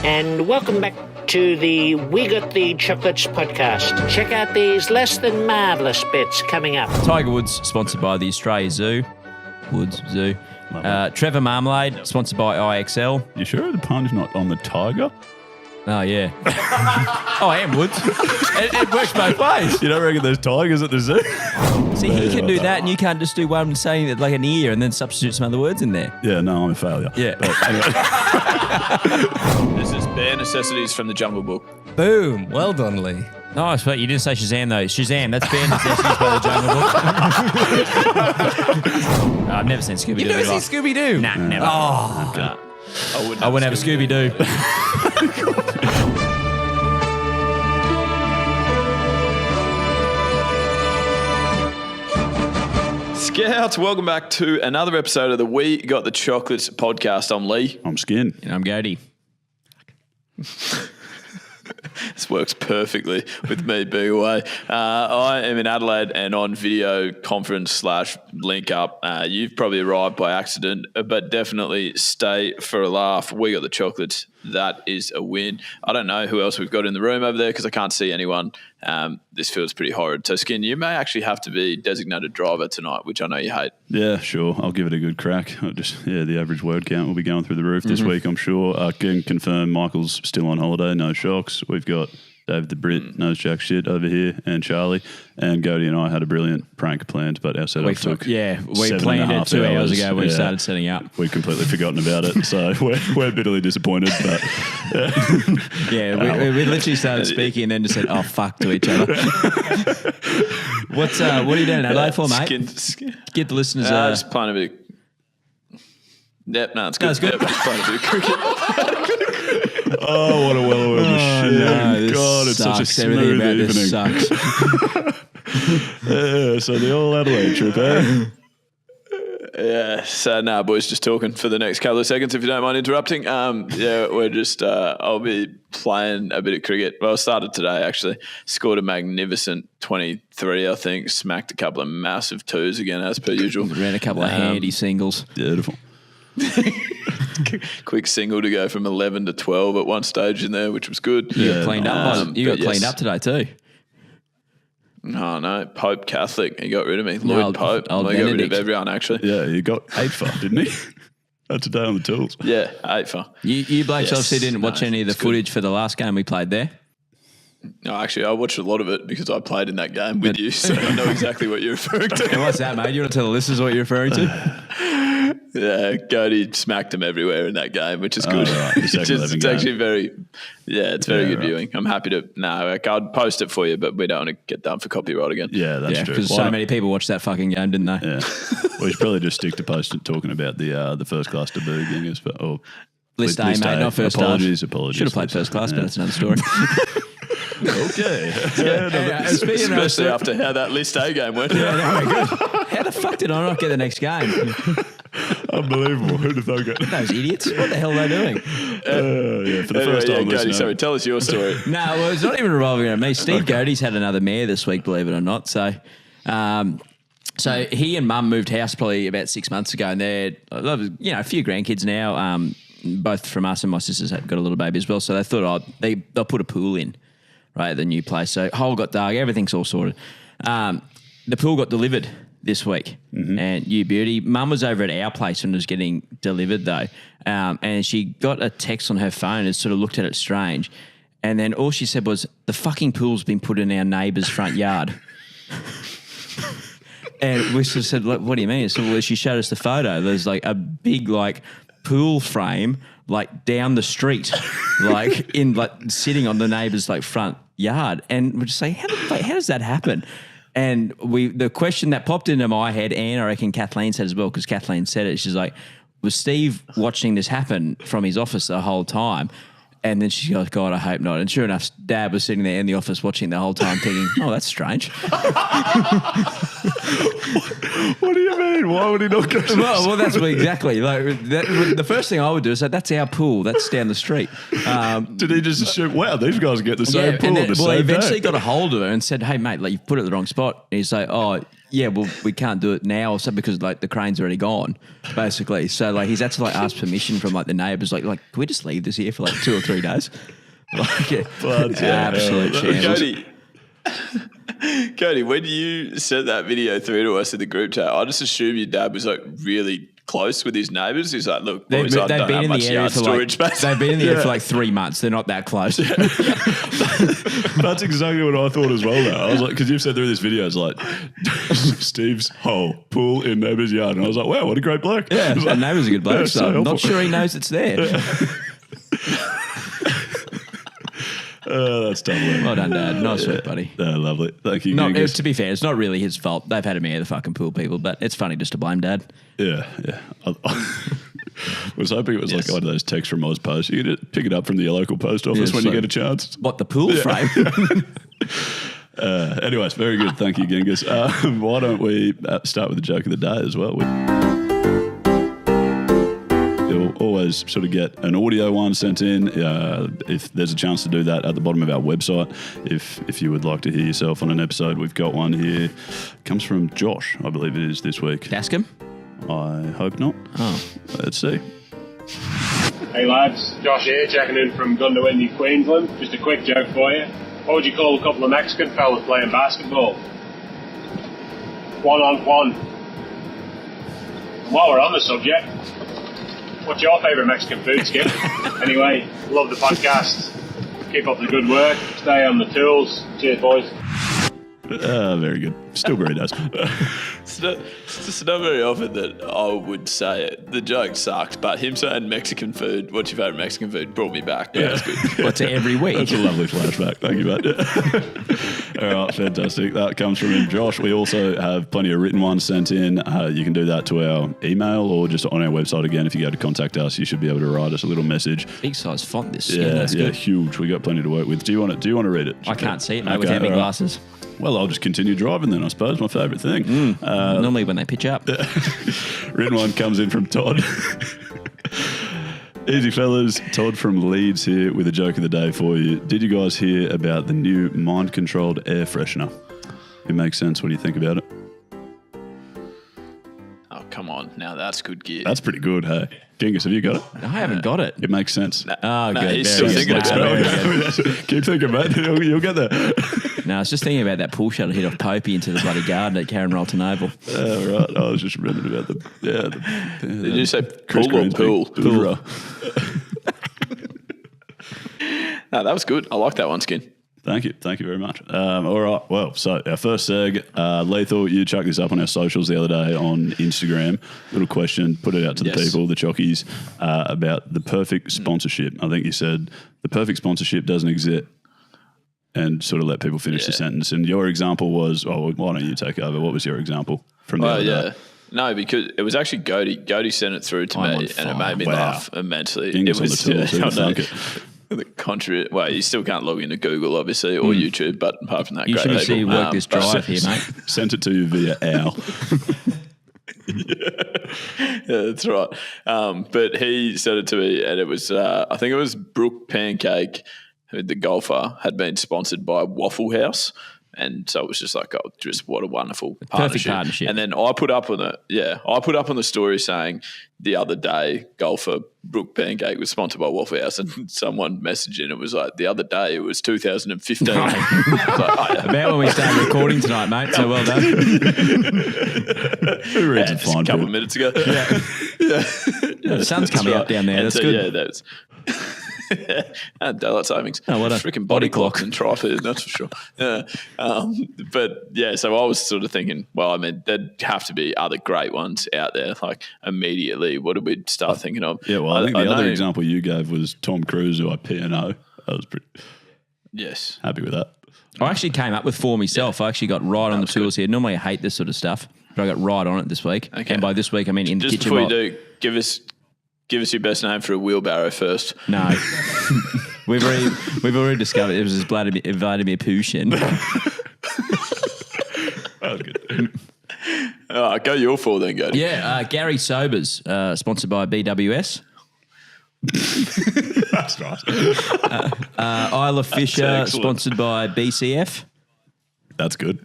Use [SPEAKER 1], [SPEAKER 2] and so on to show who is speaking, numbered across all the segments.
[SPEAKER 1] and welcome back to the We Got the Chocolates podcast. Check out these less than marvellous bits coming up.
[SPEAKER 2] Tiger Woods, sponsored by the Australia Zoo. Woods Zoo. Trevor Marmalade, sponsored by IXL.
[SPEAKER 3] You sure the pun's not on the tiger?
[SPEAKER 2] Oh, yeah. I am Woods. It works both ways.
[SPEAKER 3] You don't reckon there's tigers at the zoo?
[SPEAKER 2] See, he can do that, and you can't just do one saying it like an ear and then substitute some other words in there.
[SPEAKER 3] Yeah, no, I'm a failure.
[SPEAKER 2] Yeah.
[SPEAKER 3] But anyway.
[SPEAKER 4] This is Bare Necessities from the Jungle Book.
[SPEAKER 5] Boom. Well done, Leigh.
[SPEAKER 2] Nice, but you didn't say Shazam, though. Shazam, that's Bare Necessities by the Jungle Book. I've never seen Scooby-Doo.
[SPEAKER 5] You've never seen Scooby-Doo?
[SPEAKER 2] Nah, never.
[SPEAKER 5] Oh.
[SPEAKER 3] Okay.
[SPEAKER 2] I wouldn't have a Scooby-Doo.
[SPEAKER 4] Scouts, welcome back to another episode of the We Got the Chocolates podcast. I'm Leigh.
[SPEAKER 3] I'm Skin.
[SPEAKER 2] And I'm Goaty.
[SPEAKER 4] This works perfectly with me being away. I am in Adelaide and on video conference / link up. You've probably arrived by accident, but definitely stay for a laugh. We Got the Chocolates. That is a win. I don't know who else we've got in the room over there because I can't see anyone. This feels pretty horrid. So, Skin, you may actually have to be designated driver tonight, which I know you hate.
[SPEAKER 3] Yeah, sure. I'll give it a good crack. The average word count will be going through the roof this week, I'm sure. I can confirm Michael's still on holiday, no shocks. We've got Dave the Brit, knows jack shit over here, and Charlie. And Goaty and I had a brilliant prank planned, but our setup took
[SPEAKER 2] we planned it 2 hours ago when we started setting up.
[SPEAKER 3] We'd completely forgotten about it, so we're bitterly disappointed. But
[SPEAKER 2] we literally started speaking and then just said, "Oh fuck" to each other. What are you doing in Adelaide for, mate? Get the listeners.
[SPEAKER 4] Just playing a bit. Yep, no, it's good.
[SPEAKER 2] No, it's good.
[SPEAKER 4] Yep, just playing a bit of cricket.
[SPEAKER 3] Oh, what a well-oiled machine.
[SPEAKER 2] No,
[SPEAKER 3] God, it's such a smooth evening.
[SPEAKER 2] This sucks.
[SPEAKER 3] Yeah, so the all Adelaide trip, eh?
[SPEAKER 4] Yeah, so now, boys, just talking for the next couple of seconds, if you don't mind interrupting. We're just, I'll be playing a bit of cricket. Well, I started today, actually. Scored a magnificent 23, I think. Smacked a couple of massive twos again, as per usual.
[SPEAKER 2] Ran a couple of handy singles.
[SPEAKER 3] Beautiful.
[SPEAKER 4] Quick single to go from 11 to 12 at one stage in there, which was good.
[SPEAKER 2] You got cleaned up. You got cleaned
[SPEAKER 4] yes.
[SPEAKER 2] up today too.
[SPEAKER 4] Oh, no, Pope Catholic. He got rid of me. Lloyd Pope.
[SPEAKER 2] Old
[SPEAKER 4] He got rid of
[SPEAKER 2] Benedict.
[SPEAKER 4] everyone, actually.
[SPEAKER 3] Yeah, you got 8 for, didn't he? That's a day on the tools.
[SPEAKER 4] Yeah, 8 for.
[SPEAKER 2] You blokes
[SPEAKER 4] Yes.
[SPEAKER 2] obviously didn't watch any of the
[SPEAKER 4] it's good.
[SPEAKER 2] footage for the last game we played there.
[SPEAKER 4] No, actually, I watched a lot of it because I played in that game with you, so I know exactly what you're referring to.
[SPEAKER 2] And what's that, mate? You want to tell the listeners what you're referring to?
[SPEAKER 4] Yeah, Goaty smacked him everywhere in that game, which is good.
[SPEAKER 3] Right. The second 11
[SPEAKER 4] It's
[SPEAKER 3] game.
[SPEAKER 4] actually it's very good
[SPEAKER 3] right.
[SPEAKER 4] viewing. I'm happy to, I'd post it for you, but we don't want to get done for copyright again.
[SPEAKER 3] Yeah, that's true.
[SPEAKER 2] Because
[SPEAKER 3] Why
[SPEAKER 2] so
[SPEAKER 3] not?
[SPEAKER 2] many people watched that fucking game, didn't they?
[SPEAKER 3] Yeah. We should probably just stick to talking about the first class debut gingers.
[SPEAKER 2] List A, mate, not first class.
[SPEAKER 3] Apologies.
[SPEAKER 2] Should have played first class, but that's another story.
[SPEAKER 3] Okay.
[SPEAKER 4] Especially after how that List A game went.
[SPEAKER 2] How the fuck did I not get the next game?
[SPEAKER 3] Unbelievable. Who'd have thought it?
[SPEAKER 2] Those idiots. What the hell are they doing?
[SPEAKER 3] For the first time
[SPEAKER 4] Goaty,
[SPEAKER 3] listener.
[SPEAKER 4] sorry, tell us your story.
[SPEAKER 2] No, well, it's not even revolving around me. Steve Goaty's had another mare this week, believe it or not. So he and Mum moved house probably about 6 months ago, and they're a few grandkids now. Both from us, and my sisters have got a little baby as well. So they thought they'll put a pool in, right, at the new place. So hole got dug, everything's all sorted. The pool got delivered this week, and you beauty. Mum was over at our place when it was getting delivered though, and she got a text on her phone and sort of looked at it strange, and then all she said was, "The fucking pool's been put in our neighbour's front yard." And we sort of said, "What do you mean?" So she showed us the photo. There's like a big pool frame down the street, sitting on the neighbour's front yard, and we're just saying, how does that happen? And the question that popped into my head, and I reckon Kathleen said as well, because Kathleen said it, she's like, was Steve watching this happen from his office the whole time? And then she goes, God, I hope not. And sure enough, Dad was sitting there in the office watching the whole time thinking, oh, that's strange.
[SPEAKER 3] What do you mean? Why would he not go?
[SPEAKER 2] Well, that's exactly. The first thing I would do is say, that's our pool. That's down the street.
[SPEAKER 3] Did he just assume, wow, these guys get the same pool
[SPEAKER 2] and then,
[SPEAKER 3] the
[SPEAKER 2] he
[SPEAKER 3] same
[SPEAKER 2] eventually
[SPEAKER 3] day?
[SPEAKER 2] got a hold of her and said, hey, mate, you've put it at the wrong spot. And he's like, oh, yeah, well, we can't do it now, so because like the crane's already gone, basically. So like he's had to like ask permission from like the neighbours, like can we just leave this here for like 2 or 3 days? Like, absolute shambles.
[SPEAKER 4] Cody, when you sent that video through to us in the group chat, I just assumed your dad was like really close with his neighbours. He's like, look, boys, I don't have much yard storage space.
[SPEAKER 2] They've been in the area for like 3 months. They're not that close.
[SPEAKER 3] That's exactly what I thought as well, though. I was like, because you've said through this video, it's like Steve's whole pool in neighbour's yard. And I was like, wow, what a great bloke.
[SPEAKER 2] Yeah,
[SPEAKER 3] like,
[SPEAKER 2] and neighbour's a good bloke, so I'm not sure he knows it's there.
[SPEAKER 3] That's lovely.
[SPEAKER 2] Well done, Dad. Nice work, buddy.
[SPEAKER 3] Lovely. Thank you.
[SPEAKER 2] To be fair, it's not really his fault. They've had him here, the fucking pool people, but it's funny just to blame Dad.
[SPEAKER 3] Yeah. I was hoping it was like one of those texts from Ozpost. You could pick it up from the local post office when you get a chance.
[SPEAKER 2] What, the pool frame?
[SPEAKER 3] Anyways, very good. Thank you, Genghis. Why don't we start with the joke of the day as well? You'll always sort of get an audio one sent in. If there's a chance to do that at the bottom of our website, if you would like to hear yourself on an episode, we've got one here. It comes from Josh, I believe it is this week.
[SPEAKER 2] Dascombe?
[SPEAKER 3] I hope not.
[SPEAKER 2] Oh.
[SPEAKER 3] Let's see.
[SPEAKER 6] Hey lads, Josh here, checking in from Gundawindi, Queensland. Just a quick joke for you. What would you call a couple of Mexican fellas playing basketball? One-on-one. And while we're on the subject, what's your favourite Mexican food, Skip? Anyway, love the podcast. Keep up the good work. Stay on the tools. Cheers, boys.
[SPEAKER 3] Very good. Still burritos.
[SPEAKER 4] It's not very often that I would say it. The joke sucks, but him saying Mexican food, what's your favourite Mexican food, brought me back. Yeah, that's good.
[SPEAKER 2] What's it every week?
[SPEAKER 3] That's a lovely flashback. Thank you, mate. All right, fantastic. That comes from Josh. We also have plenty of written ones sent in. You can do that to our email or just on our website again. If you go to contact us, you should be able to write us a little message.
[SPEAKER 2] Big size font this.
[SPEAKER 3] That's good. Huge. We got plenty to work with. Do you want to read it?
[SPEAKER 2] I can't see it, mate, without my glasses.
[SPEAKER 3] Well, I'll just continue driving then, I suppose. My favourite thing.
[SPEAKER 2] Normally when they pitch up.
[SPEAKER 3] Written one comes in from Todd. Easy fellas, Todd from Leeds here with a joke of the day for you. Did you guys hear about the new mind-controlled air freshener? It makes sense. What do you think about it?
[SPEAKER 4] Oh, come on. Now that's good gear.
[SPEAKER 3] That's pretty good, hey. Genghis, have you got it?
[SPEAKER 2] I haven't got it.
[SPEAKER 3] It makes sense.
[SPEAKER 2] Good.
[SPEAKER 4] He's still thinking about it.
[SPEAKER 3] Keep thinking, mate. You'll get there.
[SPEAKER 2] No, I was just thinking about that pull shot hit off Popey into the bloody garden at Karen Rolton Oval.
[SPEAKER 3] Right. I was just remembering about
[SPEAKER 4] Did you say
[SPEAKER 3] Chris
[SPEAKER 4] pool or
[SPEAKER 3] Green's
[SPEAKER 4] pool?
[SPEAKER 3] Pool.
[SPEAKER 4] No, that was good. I like that one, Skin.
[SPEAKER 3] Thank you very much. All right, well, so our first seg, Lethal, you chucked this up on our socials the other day on Instagram. Little question, put it out to the people, the chockies, about the perfect sponsorship. I think you said the perfect sponsorship doesn't exist, and sort of let people finish the sentence. And your example was, why don't you take over? What was your example from the other day?
[SPEAKER 4] No, because it was actually Goaty. Goaty sent it through to me, and it made me laugh immensely.
[SPEAKER 3] Genghis
[SPEAKER 4] it was
[SPEAKER 3] on the tools, thunk it.
[SPEAKER 4] The contrary. Well, you still can't log into Google, obviously, or YouTube, but apart from that,
[SPEAKER 2] you
[SPEAKER 4] great
[SPEAKER 2] should
[SPEAKER 4] people.
[SPEAKER 2] see work this drive here, mate.
[SPEAKER 3] Sent it to you via OWL.
[SPEAKER 4] Yeah, that's right. But he sent it to me, and it was, I think it was Brooke Pancake, who the golfer, had been sponsored by Waffle House. And so it was just like, just what a wonderful
[SPEAKER 2] Perfect partnership.
[SPEAKER 4] And then I put up on the story saying the other day, golfer Brooke Pancake was sponsored by Waffle House, and someone messaged in. It was like the other day. It was 2015.
[SPEAKER 2] About when we started recording tonight, mate. So well done.
[SPEAKER 3] Who reads it fine?
[SPEAKER 4] A couple of minutes ago.
[SPEAKER 2] The sun's coming up down there. That's good.
[SPEAKER 4] Yeah, that's. And daylight savings.
[SPEAKER 2] Oh, what a
[SPEAKER 4] freaking
[SPEAKER 2] body
[SPEAKER 4] body clock and tripod, that's for sure. Yeah. But yeah, so I was sort of thinking, well, I mean, there'd have to be other great ones out there. Like immediately, what did we start thinking of?
[SPEAKER 3] Yeah, well, I think the other example you gave was Tom Cruise, who I P&O. I was pretty happy with that.
[SPEAKER 2] I actually came up with 4 myself. I actually got right on the tools here. Normally I hate this sort of stuff, but I got right on it this week. Okay. And by this week, I mean in the kitchen.
[SPEAKER 4] Just before you do, give us your best name for a wheelbarrow first.
[SPEAKER 2] No. We've already discovered it was Vladimir Putin.
[SPEAKER 3] That was good.
[SPEAKER 4] Go your 4 then, Gary.
[SPEAKER 2] Yeah, Gary Sobers, sponsored by BWS.
[SPEAKER 3] That's right.
[SPEAKER 2] Isla Fisher, sponsored by BCF.
[SPEAKER 3] That's good.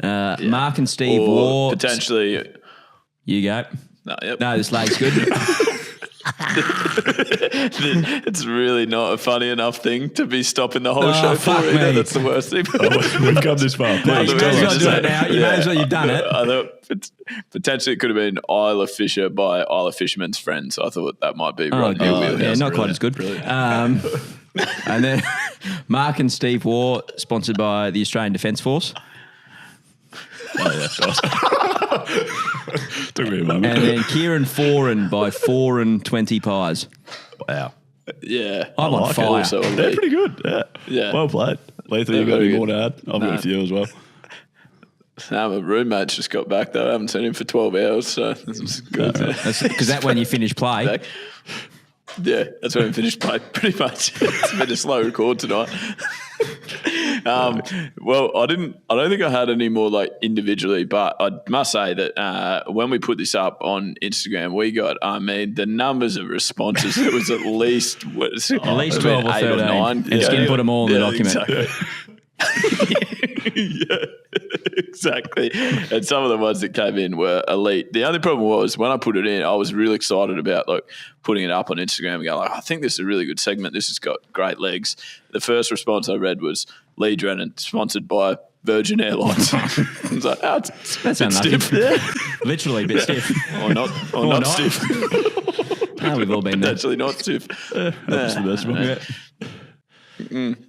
[SPEAKER 2] Mark and Steve
[SPEAKER 4] Or
[SPEAKER 2] Waugh.
[SPEAKER 4] potentially.
[SPEAKER 2] You go. No, this leg's good.
[SPEAKER 4] It's really not a funny enough thing to be stopping the whole show for.
[SPEAKER 2] fuck me.
[SPEAKER 4] That's the worst thing.
[SPEAKER 3] We've come this far.
[SPEAKER 2] Mate, you may as well do it now. You may as well, you've done it.
[SPEAKER 4] I thought potentially it could have been Isle of Fisher by Isle of Fisherman's Friends. I thought that might be right in your wheelhouse.
[SPEAKER 2] Yeah, not quite as good. And then Mark and Steve Waugh, sponsored by the Australian Defence Force.
[SPEAKER 3] Took me a moment.
[SPEAKER 2] And then Kieran Foran by 4 and 20 Pies.
[SPEAKER 3] Wow.
[SPEAKER 4] Yeah.
[SPEAKER 2] I'm on fire.
[SPEAKER 4] Also
[SPEAKER 3] They're pretty good. Yeah. Well played. Lethal, you got any more to add? I've got a few as well.
[SPEAKER 4] My roommate's just got back though. I haven't seen him for 12 hours, so this is good.
[SPEAKER 2] Because that's when you finish play.
[SPEAKER 4] Yeah, that's when we finished play, pretty much. It's been a slow record tonight. Well, I don't think I had any more like individually, but I must say that when we put this up on Instagram, we got, the numbers of responses, it was at least 12
[SPEAKER 2] or 13.
[SPEAKER 4] 8 or 9.
[SPEAKER 2] And Skin put them all in the document.
[SPEAKER 4] Exactly. Yeah, exactly. And some of the ones that came in were elite. The only problem was when I put it in, I was really excited about like putting it up on Instagram and going, I think this is a really good segment. This has got great legs. The first response I read was Leigh Drennan, sponsored by Virgin Airlines. I was like,
[SPEAKER 2] that's a
[SPEAKER 4] stiff.
[SPEAKER 2] Literally a bit stiff.
[SPEAKER 4] or not stiff.
[SPEAKER 2] We've all been there.
[SPEAKER 4] Actually not stiff.
[SPEAKER 3] That's the best one.
[SPEAKER 2] Yeah.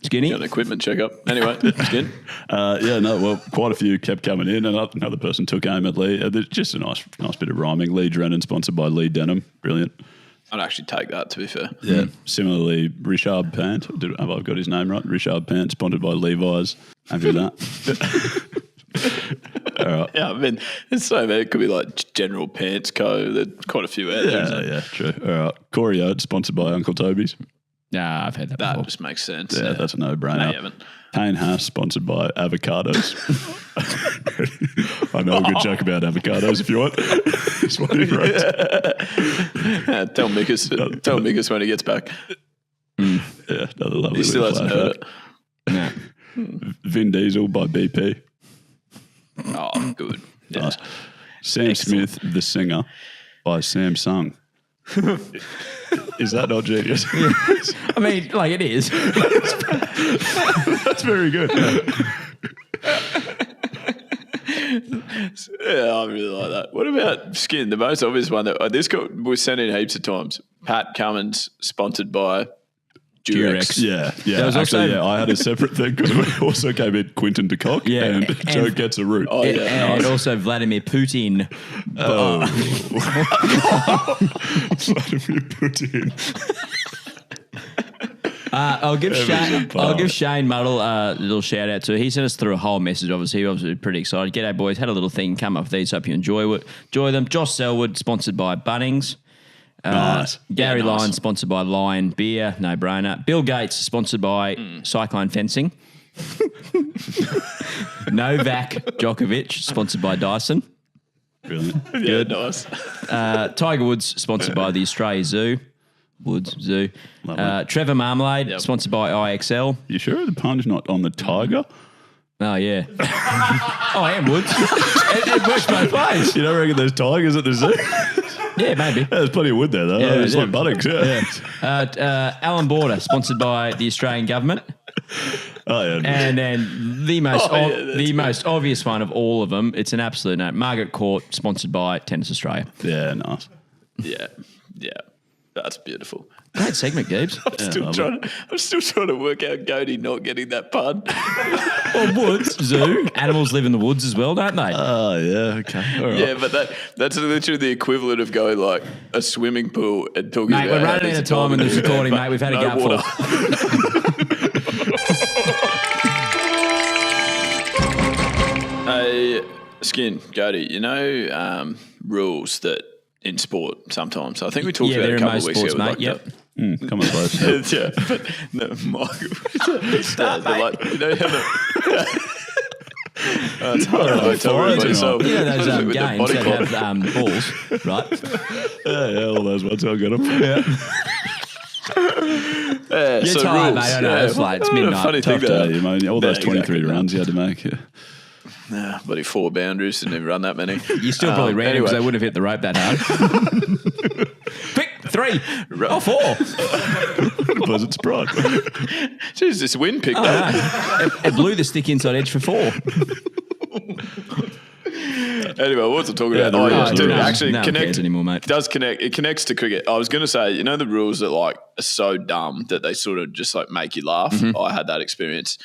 [SPEAKER 2] Skinny?
[SPEAKER 4] Got an equipment checkup. Anyway, Skin.
[SPEAKER 3] Quite a few kept coming in. Another person took aim at Leigh. Just a nice bit of rhyming. Leigh Drennan, sponsored by Leigh Denim. Brilliant.
[SPEAKER 4] I'd actually take that, to be fair.
[SPEAKER 3] Yeah. Similarly, Richard Pant. Have I got his name right? Richard Pant, sponsored by Levi's. Happy with that. All right.
[SPEAKER 4] Yeah, I mean, it's so bad. It could be like General Pants Co. There's quite a few out there.
[SPEAKER 3] Yeah, true. All right. Corey Oates, sponsored by Uncle Toby's.
[SPEAKER 2] Nah, I've had that
[SPEAKER 4] That
[SPEAKER 2] before.
[SPEAKER 4] just makes sense.
[SPEAKER 3] Yeah, that's a no-brainer.
[SPEAKER 4] No, you haven't.
[SPEAKER 3] Payne Haas, sponsored by avocados. I know a good joke about avocados if you want. It's what he wrote.
[SPEAKER 4] Tell Mikus when he gets back.
[SPEAKER 3] Yeah, another lovely.
[SPEAKER 4] He still hasn't heard it.
[SPEAKER 2] Nah.
[SPEAKER 3] Vin Diesel by BP.
[SPEAKER 4] Oh, good. Yeah.
[SPEAKER 3] Nice. Sam Smith, the singer, by Samsung. Is that not genius?
[SPEAKER 2] I mean, like it is.
[SPEAKER 3] That's very good.
[SPEAKER 4] Yeah, I really like that. What about Skin? The most obvious one that this was sent in heaps of times. Pat Cummins, sponsored by Durex.
[SPEAKER 3] Yeah.
[SPEAKER 2] There was
[SPEAKER 3] Actually,
[SPEAKER 2] also-
[SPEAKER 3] I had a separate thing because we also came in Quinton de Kock and Joe gets a root.
[SPEAKER 4] Oh, yeah.
[SPEAKER 2] And also Vladimir Putin.
[SPEAKER 3] Vladimir Putin.
[SPEAKER 2] I'll give Shane Muddle a little shout out too. He sent us through a whole message. Obviously, he was pretty excited. G'day boys, had a little thing come up with these. Hope you enjoy them. Josh Selwood, sponsored by Bunnings.
[SPEAKER 3] Nice.
[SPEAKER 2] Gary
[SPEAKER 4] Yeah, nice.
[SPEAKER 2] Lyons, sponsored by Lion Beer, no brainer. Bill Gates, sponsored by Cyclone Fencing. Novak Djokovic, sponsored by Dyson.
[SPEAKER 3] Brilliant.
[SPEAKER 4] Yeah, nice.
[SPEAKER 2] Tiger Woods, sponsored by the Australia Zoo. Zoo. Trevor Marmalade, sponsored by IXL.
[SPEAKER 3] You sure the pun's not on the tiger?
[SPEAKER 2] Oh, yeah. I am Woods. It works both ways.
[SPEAKER 3] You don't reckon there's tigers at the zoo?
[SPEAKER 2] Yeah, maybe.
[SPEAKER 3] There's plenty of wood there, though. It's like Bunnings, yeah.
[SPEAKER 2] Alan Border, sponsored by the Australian government.
[SPEAKER 3] Oh, yeah.
[SPEAKER 2] And then the most obvious one of all of them, it's an absolute no. Margaret Court, sponsored by Tennis Australia.
[SPEAKER 3] Yeah, nice.
[SPEAKER 4] Yeah. That's beautiful.
[SPEAKER 2] Great segment, Gibbs.
[SPEAKER 4] I'm still trying to work out Goaty not getting that pun.
[SPEAKER 2] Well, woods, zoo. Animals live in the woods as well, don't they?
[SPEAKER 3] Oh, yeah, okay. All right.
[SPEAKER 4] Yeah, but that's literally the equivalent of going like a swimming pool and talking
[SPEAKER 2] Mate,
[SPEAKER 4] about
[SPEAKER 2] we're
[SPEAKER 4] how
[SPEAKER 2] running
[SPEAKER 4] there's
[SPEAKER 2] out of time in this recording, mate. We've had a
[SPEAKER 4] no
[SPEAKER 2] gutful.
[SPEAKER 4] Hey, Skin, Goaty, you know rules that in sport sometimes. I think we talked about
[SPEAKER 2] they're
[SPEAKER 4] it a
[SPEAKER 2] in
[SPEAKER 4] couple
[SPEAKER 2] most
[SPEAKER 4] of weeks
[SPEAKER 2] sports,
[SPEAKER 4] ago.
[SPEAKER 2] mate.
[SPEAKER 4] Like
[SPEAKER 2] Yep.
[SPEAKER 3] Come on, close.
[SPEAKER 4] yeah, but no, Michael. Start, like, you know how the. It's hard to tell
[SPEAKER 3] fine,
[SPEAKER 4] myself.
[SPEAKER 2] You know those
[SPEAKER 4] With the
[SPEAKER 2] games
[SPEAKER 4] body
[SPEAKER 2] that
[SPEAKER 4] clock.
[SPEAKER 2] have balls, right?
[SPEAKER 3] Yeah, all those ones. I got them.
[SPEAKER 4] Yeah,
[SPEAKER 2] You're
[SPEAKER 4] rules.
[SPEAKER 2] tired, mate. I know. It's late. It's midnight.
[SPEAKER 4] Funny thing
[SPEAKER 3] Tough day,
[SPEAKER 4] that
[SPEAKER 3] mate. All those
[SPEAKER 4] Yeah,
[SPEAKER 3] 23
[SPEAKER 4] exactly.
[SPEAKER 3] runs you had to make. Yeah.
[SPEAKER 4] Bloody 4 boundaries, didn't even run that many.
[SPEAKER 2] You still probably ran because they wouldn't have hit the rope that hard. Quick, 3. Oh, 4.
[SPEAKER 3] Pleasant surprise.
[SPEAKER 4] Jeez, this wind picked up.
[SPEAKER 2] It blew the stick inside edge for 4.
[SPEAKER 4] Anyway, what was I talking about?
[SPEAKER 2] No one cares anymore, mate.
[SPEAKER 4] Does connect. It connects to cricket. I was going to say, you know, the rules that like are so dumb that they sort of just like make you laugh.
[SPEAKER 2] Mm-hmm.
[SPEAKER 4] I had that experience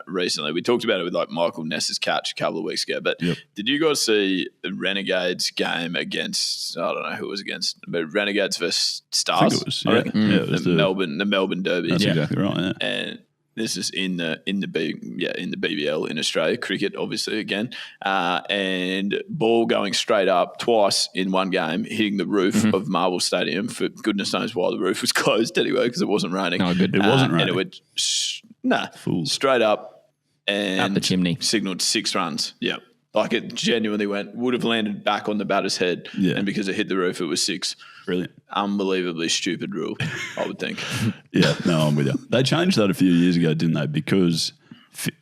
[SPEAKER 4] recently. We talked about it with like Michael Ness's catch a couple of weeks ago. But did you guys see the Renegades game against? I don't know who it was against, but Renegades versus Stars.
[SPEAKER 3] I think it was.
[SPEAKER 4] I reckon.
[SPEAKER 3] Yeah, it was
[SPEAKER 4] the Melbourne Derby.
[SPEAKER 3] That's exactly right. Yeah.
[SPEAKER 4] And this is in the BBL in Australia, cricket obviously again, and ball going straight up twice in one game, hitting the roof of Marvel Stadium for goodness knows why the roof was closed anyway because it wasn't raining.
[SPEAKER 2] Oh, good.
[SPEAKER 3] It wasn't raining.
[SPEAKER 4] And it went
[SPEAKER 3] Fools.
[SPEAKER 4] straight up and
[SPEAKER 2] Up the chimney.
[SPEAKER 4] signalled 6 runs. Yeah. Like it genuinely would have landed back on the batter's head, and because it hit the roof, it was 6.
[SPEAKER 3] Brilliant.
[SPEAKER 4] Unbelievably stupid rule, I would think.
[SPEAKER 3] Yeah, no, I'm with you. They changed that a few years ago, didn't they? Because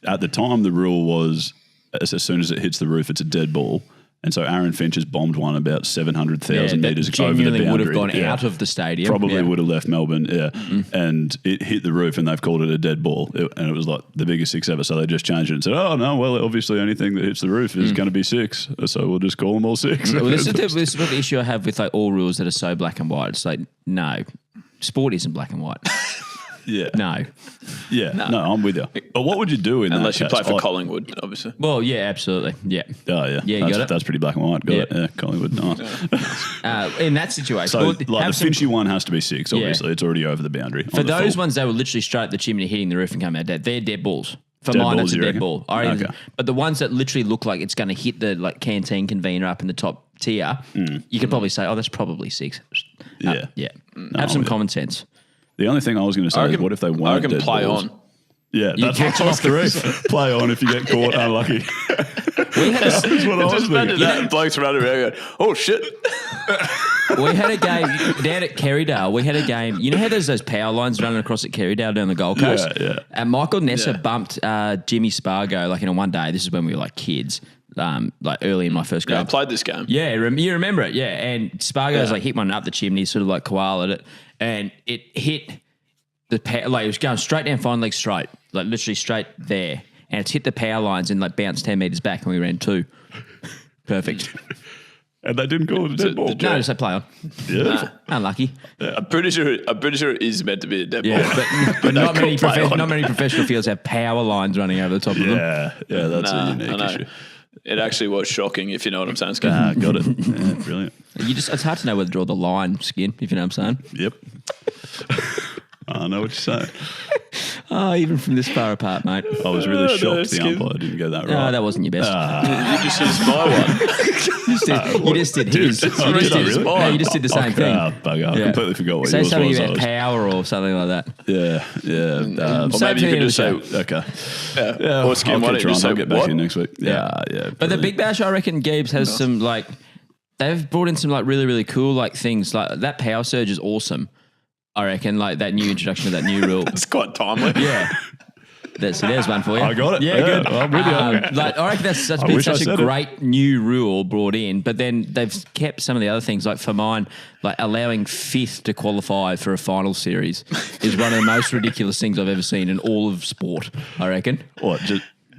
[SPEAKER 3] at the time the rule was as soon as it hits the roof, it's a dead ball. And so Aaron Finch has bombed one about 700,000 metres over the boundary.
[SPEAKER 2] Would have gone out of the stadium.
[SPEAKER 3] Probably would have left Melbourne, and it hit the roof and they've called it a dead ball. And it was like the biggest 6 ever. So they just changed it and said, oh, no, well, obviously anything that hits the roof is going to be 6. So we'll just call them all 6.
[SPEAKER 2] Well, this is the issue I have with like all rules that are so black and white. It's like, no, sport isn't black and white.
[SPEAKER 3] Yeah.
[SPEAKER 2] No.
[SPEAKER 3] Yeah. No, I'm with you. But what would you do in
[SPEAKER 4] Unless
[SPEAKER 3] that
[SPEAKER 4] you play
[SPEAKER 3] case?
[SPEAKER 4] for Collingwood, obviously.
[SPEAKER 2] Well, yeah, absolutely. Yeah.
[SPEAKER 3] Oh, yeah.
[SPEAKER 2] Yeah, you got it?
[SPEAKER 3] That's pretty black and white. Got it. Yeah, Collingwood. Nice.
[SPEAKER 2] In that situation.
[SPEAKER 3] So,
[SPEAKER 2] well,
[SPEAKER 3] like, the Finchy one has to be 6, obviously. It's already over the boundary.
[SPEAKER 2] For those ones, they were literally straight at the chimney hitting the roof and coming out dead. They're dead balls. For
[SPEAKER 3] Dead
[SPEAKER 2] mine,
[SPEAKER 3] balls,
[SPEAKER 2] it's a
[SPEAKER 3] you
[SPEAKER 2] dead
[SPEAKER 3] reckon?
[SPEAKER 2] ball.
[SPEAKER 3] Okay.
[SPEAKER 2] But the ones that literally look like it's going to hit the like canteen convener up in the top tier, you could probably say, oh, that's probably 6.
[SPEAKER 3] Yeah.
[SPEAKER 2] Yeah.
[SPEAKER 3] No,
[SPEAKER 2] Have some
[SPEAKER 3] I'm with
[SPEAKER 2] common sense.
[SPEAKER 3] The only thing I was going to say is what if they weren't dead
[SPEAKER 4] play
[SPEAKER 3] balls?
[SPEAKER 4] on.
[SPEAKER 3] Yeah,
[SPEAKER 2] You
[SPEAKER 3] that's
[SPEAKER 2] catch
[SPEAKER 3] what I
[SPEAKER 2] them
[SPEAKER 3] was
[SPEAKER 2] off the
[SPEAKER 3] gonna
[SPEAKER 2] roof.
[SPEAKER 3] say. Play on if you get caught unlucky.
[SPEAKER 2] We had
[SPEAKER 3] That's what I was
[SPEAKER 4] Just imagine
[SPEAKER 3] thinking.
[SPEAKER 4] that blokes running around going, oh, shit.
[SPEAKER 2] We had a game down at Kerrydale. We had a game. You know how there's those power lines running across at Kerrydale down the Gold Coast?
[SPEAKER 3] Yeah.
[SPEAKER 2] And Michael Nessa bumped Jimmy Spargo like in a one day. This is when we were like kids, like early in my first grade.
[SPEAKER 4] Yeah, I played this game.
[SPEAKER 2] Yeah, you remember it, yeah. And Spargo's like hit one up the chimney, sort of like koala'd it, and it hit the like it was going straight down fine leg straight, like literally straight there, and it's hit the power lines and like bounced 10 metres back, and we ran 2. Perfect.
[SPEAKER 3] And they didn't call it a dead ball.
[SPEAKER 2] No, just play on.
[SPEAKER 3] Yeah.
[SPEAKER 2] Unlucky.
[SPEAKER 4] I'm pretty sure it is meant to be a dead ball.
[SPEAKER 2] Yeah, but not many professional fields have power lines running over the top of them.
[SPEAKER 3] Yeah, that's a unique issue.
[SPEAKER 4] It actually was shocking, if you know what I'm saying.
[SPEAKER 3] Got it. Yeah, brilliant.
[SPEAKER 2] It's hard to know where to draw the line, Skin, if you know what I'm saying.
[SPEAKER 3] Yep. I know what you're saying.
[SPEAKER 2] Oh, even from this far apart, mate.
[SPEAKER 3] I was really shocked the
[SPEAKER 4] Skin.
[SPEAKER 3] umpire didn't get that right.
[SPEAKER 2] No, that wasn't your best.
[SPEAKER 4] You just used my one.
[SPEAKER 2] You just did his. You
[SPEAKER 3] Oh,
[SPEAKER 2] just
[SPEAKER 3] did I
[SPEAKER 2] did
[SPEAKER 3] really?
[SPEAKER 2] No, you just did the same thing.
[SPEAKER 3] Bugger. I completely forgot what
[SPEAKER 2] Say
[SPEAKER 3] yours
[SPEAKER 2] something
[SPEAKER 3] was.
[SPEAKER 2] about power or something like that.
[SPEAKER 3] Yeah.
[SPEAKER 4] Or
[SPEAKER 2] Say
[SPEAKER 4] maybe you
[SPEAKER 2] to
[SPEAKER 4] could just say,
[SPEAKER 3] Okay.
[SPEAKER 4] yeah. Or Skin, why don't you just say,
[SPEAKER 3] I'll get back
[SPEAKER 4] what?
[SPEAKER 3] to you next week. Yeah.
[SPEAKER 2] But the Big Bash, I reckon, Gibbs has some like they've brought in some like really really cool like things like that power surge is awesome. I reckon like that new introduction of that new rule.
[SPEAKER 4] It's quite timely.
[SPEAKER 2] Yeah. There's one for you.
[SPEAKER 3] I got it.
[SPEAKER 2] Yeah,
[SPEAKER 3] Yeah,
[SPEAKER 2] good.
[SPEAKER 3] I'm with you.
[SPEAKER 2] Like, I reckon that's
[SPEAKER 3] I
[SPEAKER 2] been
[SPEAKER 3] wish I
[SPEAKER 2] such a
[SPEAKER 3] said it.
[SPEAKER 2] great new rule brought in, but then they've kept some of the other things. Like for mine, like allowing 5th to qualify for a final series is one of the most ridiculous things I've ever seen in all of sport, I reckon.
[SPEAKER 3] What?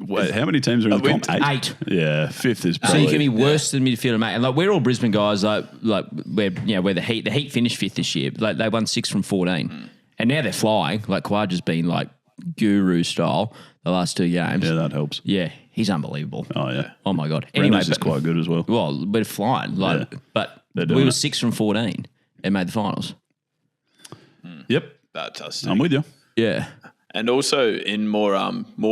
[SPEAKER 3] Wait, how many teams are in the comp?
[SPEAKER 2] 8.
[SPEAKER 3] Yeah, 5th is
[SPEAKER 2] So
[SPEAKER 3] probably.
[SPEAKER 2] you can be worse than midfielder, mate. And like we're all Brisbane guys, like where the Heat finished 5th this year. Like they won 6 from 14, and now they're flying. Like Quad's been like guru style the last 2 games.
[SPEAKER 3] Yeah, that helps.
[SPEAKER 2] Yeah, he's unbelievable.
[SPEAKER 3] Oh, yeah.
[SPEAKER 2] Oh my god.
[SPEAKER 3] Anyway,
[SPEAKER 2] Anyway,
[SPEAKER 3] is quite good as well.
[SPEAKER 2] well, we're flying. Like,
[SPEAKER 3] Yeah.
[SPEAKER 2] but
[SPEAKER 3] They're
[SPEAKER 2] we
[SPEAKER 3] doing
[SPEAKER 2] were
[SPEAKER 3] it.
[SPEAKER 2] 6 from 14 and made the finals.
[SPEAKER 3] Yep,
[SPEAKER 4] Fantastic.
[SPEAKER 3] I'm with you.
[SPEAKER 2] Yeah.
[SPEAKER 4] And also in more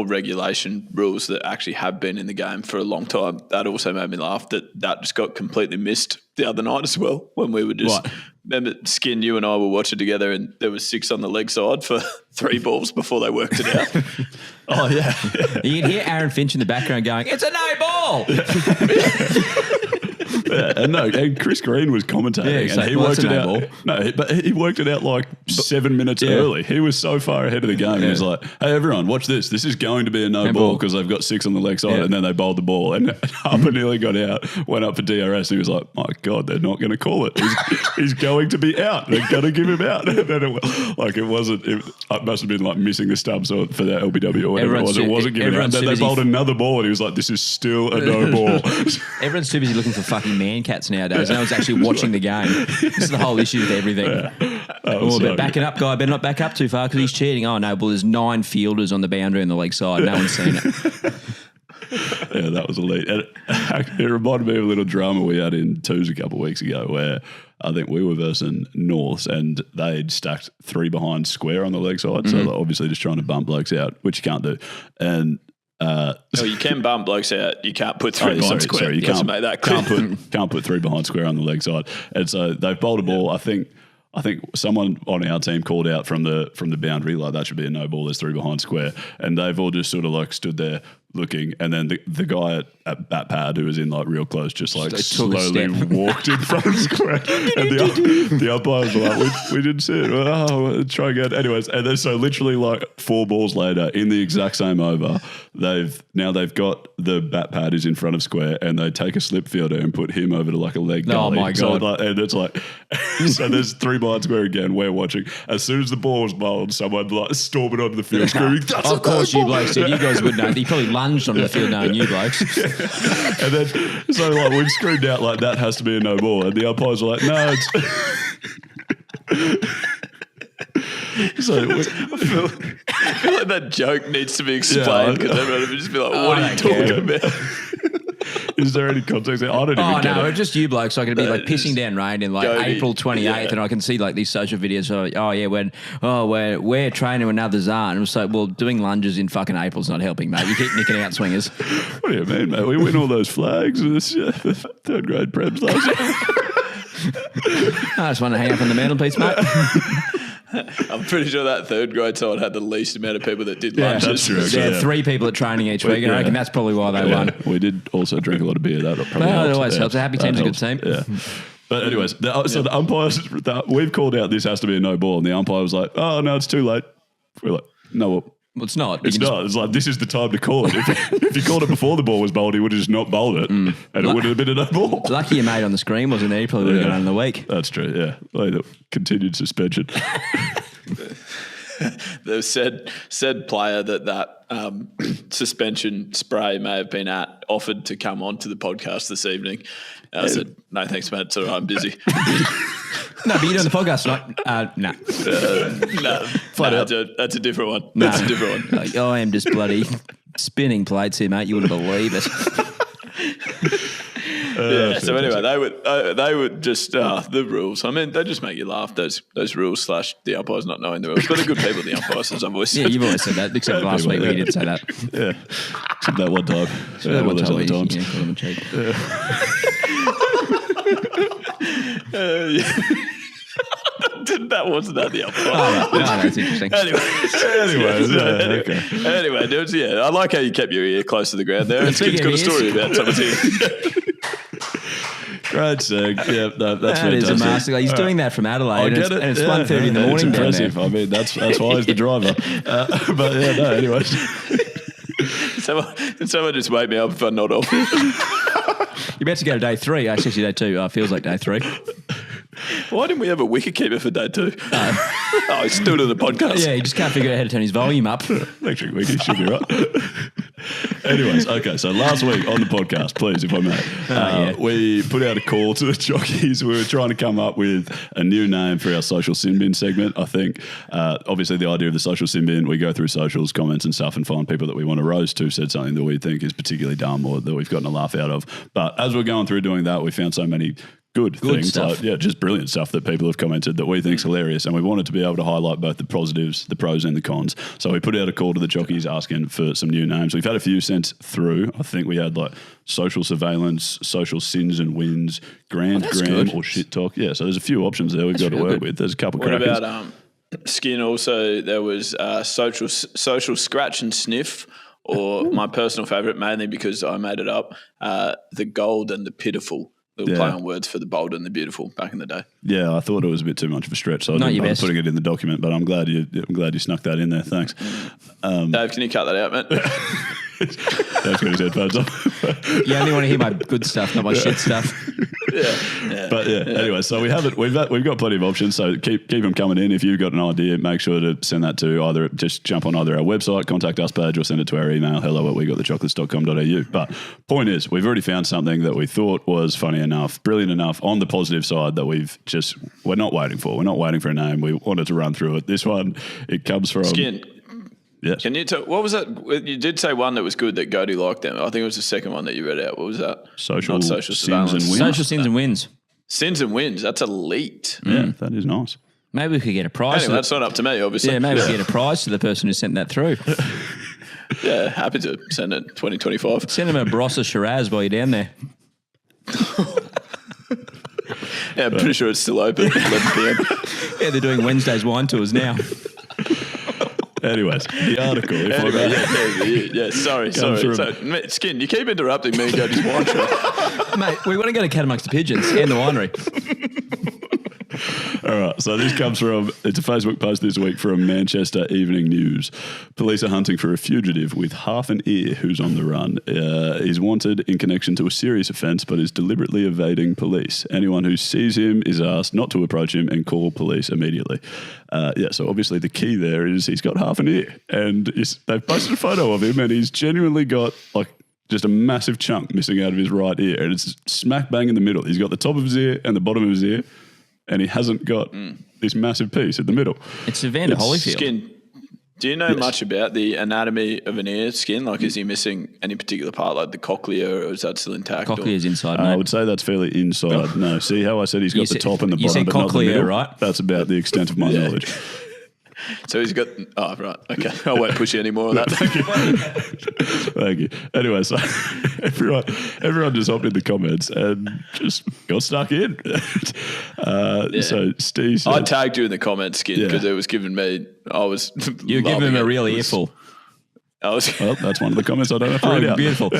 [SPEAKER 4] regulation rules that actually have been in the game for a long time, that also made me laugh that just got completely missed the other night as well when we were just
[SPEAKER 2] What?
[SPEAKER 4] remember Skin, you and I were watching together and there was 6 on the leg side for 3 balls before they worked it out.
[SPEAKER 3] Oh, yeah.
[SPEAKER 2] You can hear Aaron Finch in the background going, "It's a no ball."
[SPEAKER 3] and Chris Green was commentating,
[SPEAKER 2] Yeah,
[SPEAKER 3] and he
[SPEAKER 2] well,
[SPEAKER 3] worked
[SPEAKER 2] that's
[SPEAKER 3] it
[SPEAKER 2] a no
[SPEAKER 3] out.
[SPEAKER 2] ball.
[SPEAKER 3] No, but he worked it out like 7 minutes early. He was so far ahead of the game. He was like, "Hey, everyone, watch this. This is going to be a no ball because they've got 6 on the leg side."
[SPEAKER 2] Yeah.
[SPEAKER 3] And then they bowled the ball, and Harper nearly got out. Went up for DRS, and he was like, "My God, they're not going to call it. He's going to be out. They're going to give him out." And then it wasn't. It must have been like missing the stubs for that LBW or whatever it was. It wasn't given out. And then they bowled another ball, and he was like, "This is still a no ball."
[SPEAKER 2] Everyone's too busy looking for fucking man cats nowadays. No one's actually watching the game. This is the whole issue with everything. But backing up guy better not back up too far because he's cheating. Oh no, well there's 9 fielders on the boundary on the leg side. No one's seen it.
[SPEAKER 3] Yeah, that was elite. And it reminded me of a little drama we had in twos a couple of weeks ago where I think we were versing Norths and they'd stacked 3 behind square on the leg side. So they're obviously just trying to bump blokes out, which you can't do. And
[SPEAKER 4] you can bump blokes out. You can't put 3 behind square.
[SPEAKER 3] Sorry, you
[SPEAKER 4] Let's
[SPEAKER 3] can't
[SPEAKER 4] make that clear.
[SPEAKER 3] can't put 3 behind square on the leg side. And so they've bowled a ball. I think someone on our team called out from the boundary like that should be a no ball. There's 3 behind square, and they've all just sort of like stood there looking, and then the guy at bat pad who was in like real close just like slowly walked in front of square, and the umpires were like, we didn't see it. Oh, try again. Anyways, and then so literally like 4 balls later in the exact same over, they've got the bat pad is in front of square, and they take a slip fielder and put him over to like a leg gully.
[SPEAKER 2] Oh my God.
[SPEAKER 3] So and it's like so there's 3 behind square again. We're watching. As soon as the ball was bowled, someone like storming onto the field screaming, "That's
[SPEAKER 2] Of course you blokes did. You guys would know. He probably lunged onto the field knowing you blokes.
[SPEAKER 3] And then, so like we've screamed out like that has to be a no ball, and the umpires were like, "No, it's." So
[SPEAKER 4] I feel like that joke needs to be explained because everyone would just be like, "What are you talking about?"
[SPEAKER 3] Is there any context there? I don't even get it.
[SPEAKER 2] Just you blokes. So I could be like pissing down rain in like
[SPEAKER 4] Jody,
[SPEAKER 2] April 28th, and I can see like these social videos. Of, we're training when others aren't. And it's like, well, doing lunges in fucking April's not helping, mate. You keep nicking out swingers.
[SPEAKER 3] What do you mean, mate? We win all those flags in this 3rd grade preps last year.
[SPEAKER 2] I just want to hang up on the mantelpiece, mate.
[SPEAKER 4] I'm pretty sure that 3rd grade side had the least amount of people that did lunges.
[SPEAKER 3] That's true.
[SPEAKER 2] There are 3 people at training each week, and I reckon that's probably why they won.
[SPEAKER 3] We did also drink a lot of beer. That probably
[SPEAKER 2] Well, it
[SPEAKER 3] helps.
[SPEAKER 2] always helps. A happy team's a good
[SPEAKER 3] helps.
[SPEAKER 2] team.
[SPEAKER 3] Yeah. But anyways, the umpires, we've called out this has to be a no ball, and the umpire was like, "Oh no, it's too late." We're like, "No, well,
[SPEAKER 2] It's not.
[SPEAKER 3] it's not. It's like this is the time to call it. If you called it before the ball was bowled, he would have just not bowled it, and it would have been a no ball."
[SPEAKER 2] Lucky your mate on the screen wasn't there. He probably would have gone on the week.
[SPEAKER 3] That's true. Yeah, like the continued suspension.
[SPEAKER 4] The said player that suspension spray may have been offered to come on to the podcast this evening. I said, "No, thanks, mate. It's all right. I'm busy."
[SPEAKER 2] No, but you're doing the podcast tonight. No.
[SPEAKER 4] That's a different one.
[SPEAKER 2] No.
[SPEAKER 4] That's a different one.
[SPEAKER 2] Like, I am just bloody spinning plates here, mate. You wouldn't believe it.
[SPEAKER 4] Yeah. So anyway, they would just the rules. I mean, they just make you laugh. Those rules / the umpires not knowing the rules. But they're good people, the umpires, as I've always said.
[SPEAKER 2] Yeah, you've always said that, except last week where you didn't say that.
[SPEAKER 3] Yeah, except that one time.
[SPEAKER 2] That one time,
[SPEAKER 3] other times.
[SPEAKER 2] yeah, call them a cheat.
[SPEAKER 4] That wasn't that the umpire.
[SPEAKER 2] No, that's interesting.
[SPEAKER 4] Anyway, dudes, yeah, I like how you kept your ear close to the ground there. It's got a story about someone's ear.
[SPEAKER 3] Great seg. Yeah, no, that's
[SPEAKER 2] That is a
[SPEAKER 3] fantastic.
[SPEAKER 2] master. He's doing that from Adelaide.
[SPEAKER 3] I get it.
[SPEAKER 2] And it's 1:30 in the morning
[SPEAKER 3] it's
[SPEAKER 2] down
[SPEAKER 3] impressive.
[SPEAKER 2] there.
[SPEAKER 3] I mean, that's why he's the driver. But yeah, no, anyways.
[SPEAKER 4] Someone just wake me up if I'm not off.
[SPEAKER 2] You're about to go to day 3. Actually, day 2. Feels like day 3.
[SPEAKER 4] Why didn't we have a wicketkeeper for day 2? Oh, he's still doing the podcast.
[SPEAKER 2] Yeah, he just can't figure out how to turn his volume up.
[SPEAKER 3] Electric Wiki should be right. Anyways, okay, so last week on the podcast, please, if I may, we put out a call to the jockeys. We were trying to come up with a new name for our social sin bin segment. I think, obviously, the idea of the social sin bin, we go through socials, comments and stuff and find people that we want to roast who said something that we think is particularly dumb or that we've gotten a laugh out of. But as we're going through doing that, we found so many good things,
[SPEAKER 2] stuff.
[SPEAKER 3] like, just brilliant stuff that people have commented that we think's hilarious, and we wanted to be able to highlight both the positives, the pros and the cons. So we put out a call to the jockeys asking for some new names. We've had a few sent through. I think we had like social surveillance, social sins and wins, grand gram or shit talk. Yeah, so there's a few options there we've got to work with. There's a couple
[SPEAKER 4] What
[SPEAKER 3] crackers.
[SPEAKER 4] about skin also? There was social scratch and sniff, or my personal favourite, mainly because I made it up, the gold and the pitiful. Little play on words for the bold and the beautiful back in the day.
[SPEAKER 3] Yeah, I thought it was a bit too much of a stretch, so I didn't bother putting it in the document. But I'm glad you snuck that in there. Thanks,
[SPEAKER 4] Dave. Can you cut that out, mate?
[SPEAKER 3] Dave's got his headphones on.
[SPEAKER 2] You only want to hear my good stuff, not my shit stuff.
[SPEAKER 3] But anyway, so we've got plenty of options. So keep them coming in. If you've got an idea, make sure to send that to just jump on either our website, contact us page, or send it to our email, hello@wegotthechocolates.com.au. But point is, we've already found something that we thought was funny enough, brilliant enough on the positive side that we're not waiting for. We're not waiting for a name. We wanted to run through it. This one, it comes from
[SPEAKER 4] Skin.
[SPEAKER 3] Yes.
[SPEAKER 4] Can you tell, what was that? You did say one that was good that Goaty liked them. I think it was the second one that you read out. What was that?
[SPEAKER 3] Social sins
[SPEAKER 4] surveillance.
[SPEAKER 3] and wins.
[SPEAKER 2] Social sins and wins.
[SPEAKER 4] Sins and wins. That's elite.
[SPEAKER 3] Yeah, that is nice.
[SPEAKER 2] Maybe we could get a prize.
[SPEAKER 4] Anyway, that's not up to me, obviously.
[SPEAKER 2] Yeah, maybe we could get a prize to the person who sent that through.
[SPEAKER 4] Yeah, happy to send it 2025.
[SPEAKER 2] Send them a Barossa Shiraz while you're down there.
[SPEAKER 4] Yeah, I'm pretty sure it's still open. 11 p.m.
[SPEAKER 2] Yeah, they're doing Wednesday's wine tours now.
[SPEAKER 3] Anyways, the article.
[SPEAKER 4] Sorry. So, Skin, you keep interrupting me and Goaty's wine show.
[SPEAKER 2] Mate, we want to go to Cat Amongst the Pigeons and the winery.
[SPEAKER 3] All right, so this comes from, it's a Facebook post this week from Manchester Evening News. Police are hunting for a fugitive with half an ear who's on the run. He's wanted in connection to a serious offence but is deliberately evading police. Anyone who sees him is asked not to approach him and call police immediately. So obviously the key there is he's got half an ear. And they've posted a photo of him and he's genuinely got just a massive chunk missing out of his right ear. And it's smack bang in the middle. He's got the top of his ear and the bottom of his ear. And he hasn't got this massive piece in the middle.
[SPEAKER 2] It's Evander Holyfield.
[SPEAKER 4] Skin, do you know much about the anatomy of an ear, Skin? Like, is he missing any particular part, like the cochlea, or is that still intact?
[SPEAKER 2] Cochlea's inside, mate.
[SPEAKER 3] I would say that's fairly inside. No, see how I said he's got the top and the bottom,
[SPEAKER 2] you said
[SPEAKER 3] but not the
[SPEAKER 2] cochlea,
[SPEAKER 3] middle?
[SPEAKER 2] right?
[SPEAKER 3] That's about the extent of my knowledge.
[SPEAKER 4] So he's got... Oh, right. Okay. I won't push you any more on that.
[SPEAKER 3] Thank you. Anyway, so everyone just hopped in the comments and just got stuck in. So Steve said,
[SPEAKER 4] I tagged you in the comments, Skin, because it was giving me...
[SPEAKER 2] You're giving him a real earful.
[SPEAKER 3] Well, that's one of the comments I don't have to read out.
[SPEAKER 2] Beautiful.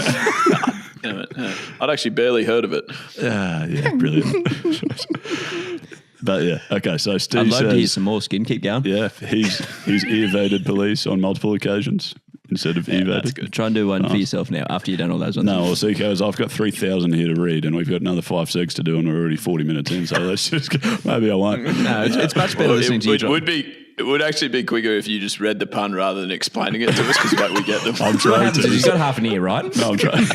[SPEAKER 4] I'd actually barely heard of it.
[SPEAKER 3] Yeah, brilliant. But yeah, okay. So Steve
[SPEAKER 2] I'd love
[SPEAKER 3] says,
[SPEAKER 2] to hear some more, Skin. Keep going.
[SPEAKER 3] Yeah, he's evaded police on multiple occasions instead of evaded.
[SPEAKER 4] That's good.
[SPEAKER 2] Try and do one for yourself now after you've done all those ones.
[SPEAKER 3] No, well, see, because I've got 3,000 here to read, and we've got another 5 segs to do, and we're already 40 minutes in. So let's just maybe I won't.
[SPEAKER 2] No, it's much better listening to you.
[SPEAKER 4] It would actually be quicker if you just read the pun rather than explaining it to us, because we get them.
[SPEAKER 3] I'm trying to.
[SPEAKER 2] He's got half an ear, right?
[SPEAKER 3] No, I'm trying.